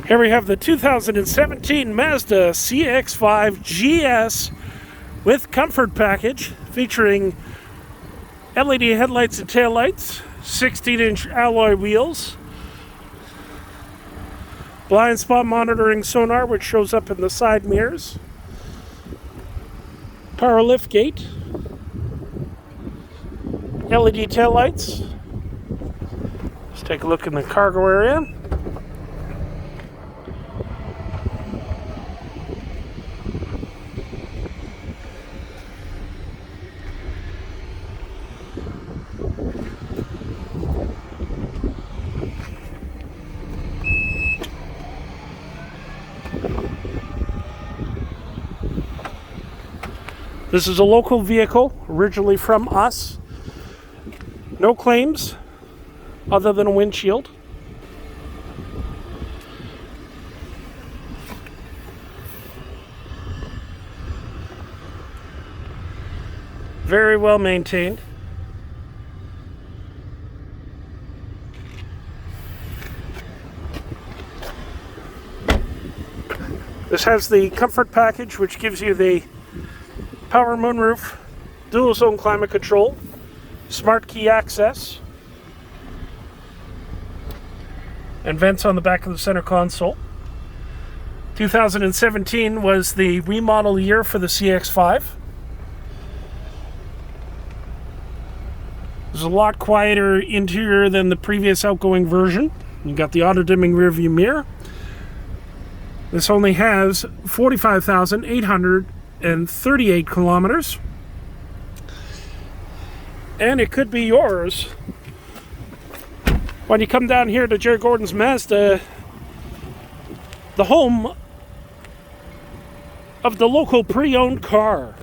Here we have the 2017 Mazda CX-5 GS with comfort package featuring LED headlights and taillights, 16-inch alloy wheels, blind spot monitoring sonar which shows up in the side mirrors, power lift gate, LED taillights. Let's take a look in the cargo area. This is a local vehicle, originally from us. No claims other than a windshield. Very well maintained. This has the comfort package, which gives you the power moonroof, dual zone climate control, smart key access, and vents on the back of the center console. 2017 was the remodel year for the CX-5. There's a lot quieter interior than the previous outgoing version. You got the auto dimming rear view mirror. This only has 45,838 kilometers, and it could be yours when you come down here to Gerry Gordon's Mazda, the home of the local pre-owned car.